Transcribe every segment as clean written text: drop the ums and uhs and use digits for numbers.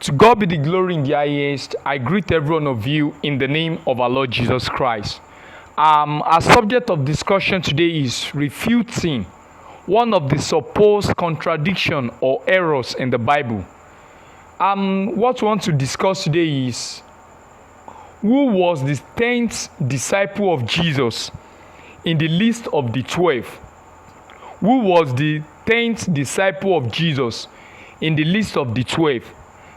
To God be the glory in the highest. I greet every one of you in the name of our Lord Jesus Christ. Our subject of discussion today is refuting one of the supposed contradiction or errors in the Bible. What we want to discuss today is who was the 10th disciple of Jesus in the list of the 12? Who was the 10th disciple of Jesus in the list of the 12?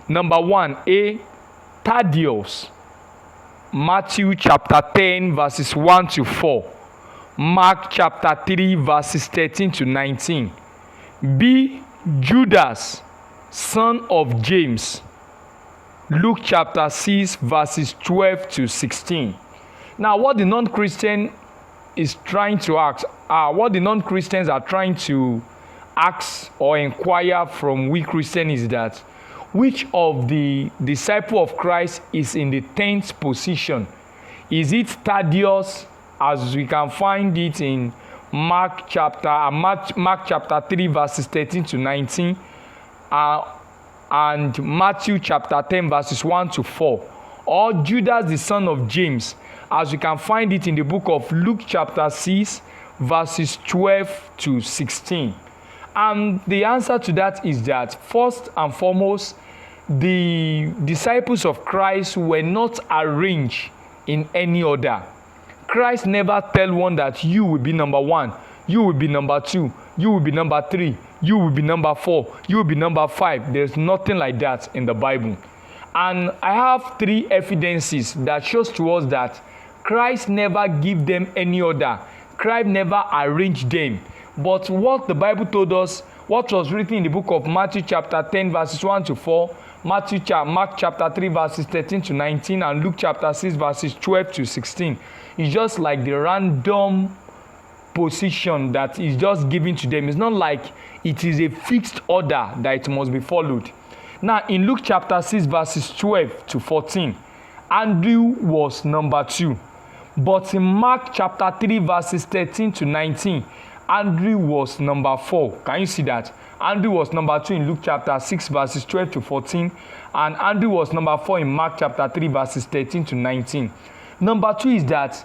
Number 1, A. Thaddeus, Matthew chapter 10 verses 1 to 4, Mark chapter 3 verses 13 to 19. B. Judas, son of James, Luke chapter 6 verses 12 to 16. Now, what the non-Christian is trying to ask, what the non-Christians are trying to ask or inquire from we Christians is that which of the disciple of Christ is in the 10th position? Is it Thaddeus, as we can find it in Mark chapter 3 verses 13 to 19, and Matthew chapter 10 verses 1 to 4, or Judas the son of James, as we can find it in the book of Luke chapter 6 verses 12 to 16? And the answer to that is that, first and foremost, the disciples of Christ were not arranged in any order. Christ never tell one that you will be number 1, you will be number 2, you will be number 3, you will be number 4, you will be number 5. There's nothing like that in the Bible. And I have 3 evidences that shows to us that Christ never give them any order. Christ never arranged them. But what the Bible told us, what was written in the book of Matthew chapter 10 verses 1 to 4, Mark chapter 3 verses 13 to 19, and Luke chapter 6 verses 12 to 16, is just like the random position that is just given to them. It's not like it is a fixed order that it must be followed. Now, in Luke chapter 6 verses 12 to 14, Andrew was number 2. But in Mark chapter 3 verses 13 to 19, Andrew was number 4. Can you see that? Andrew was number 2 in Luke chapter 6 verses 12 to 14, and Andrew was number 4 in Mark chapter 3 verses 13 to 19. Number 2 is that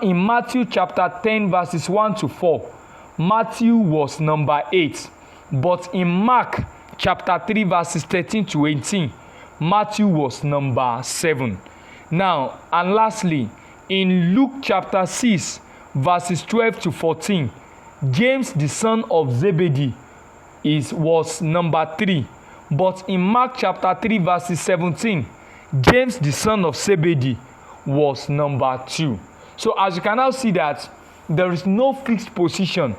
in Matthew chapter 10 verses 1 to 4, Matthew was number 8. But in Mark chapter 3 verses 13 to 18, Matthew was number 7. Now, and lastly, in Luke chapter 6 verses 12 to 14, James the son of Zebedee was number 3. But in Mark chapter 3 verses 17, James the son of Zebedee was number 2. So as you can now see that there is no fixed position.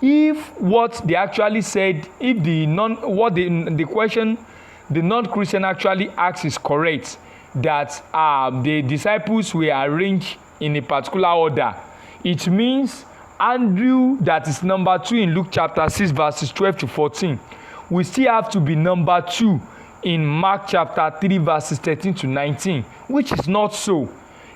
If what they actually said, if the question the non-Christian actually asks is correct, that the disciples were arranged in a particular order, it means Andrew, that is number 2 in Luke chapter 6 verses 12 to 14, we still have to be number 2 in Mark chapter 3 verses 13 to 19, which is not so.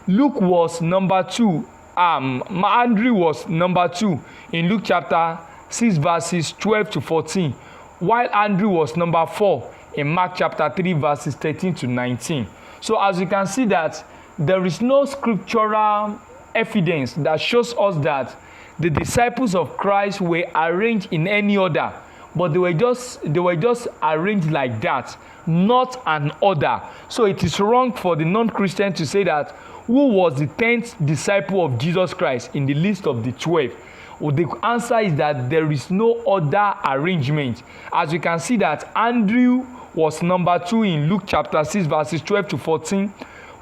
Luke was number 2, Andrew was number 2 in Luke chapter 6 verses 12 to 14, while Andrew was number 4 in Mark chapter 3 verses 13 to 19. So as you can see that there is no scriptural evidence that shows us that the disciples of Christ were arranged in any order, but they were just arranged like that, not an order. So it is wrong for the non-Christian to say that who was the 10th disciple of Jesus Christ in the list of the 12. Well, the answer is that there is no order arrangement. As you can see that Andrew was number 2 in Luke chapter 6 verses 12 to 14,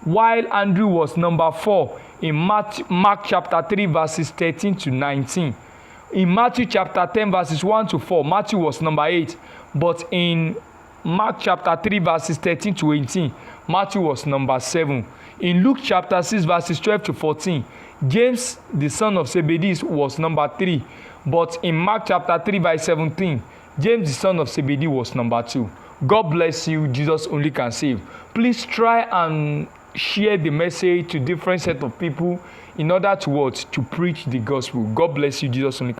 while Andrew was number 4 in Mark chapter 3 verses 13 to 19. In Matthew chapter 10 verses 1 to 4, Matthew was number 8. But in Mark chapter 3 verses 13 to 18, Matthew was number 7. In Luke chapter 6 verses 12 to 14, James the son of Zebedee was number 3. But in Mark chapter 3 verse 17, James the son of Zebedee was number 2. God bless you. Jesus only can save. Please try and share the message to different set of people in order to preach the gospel. God bless you. Jesus only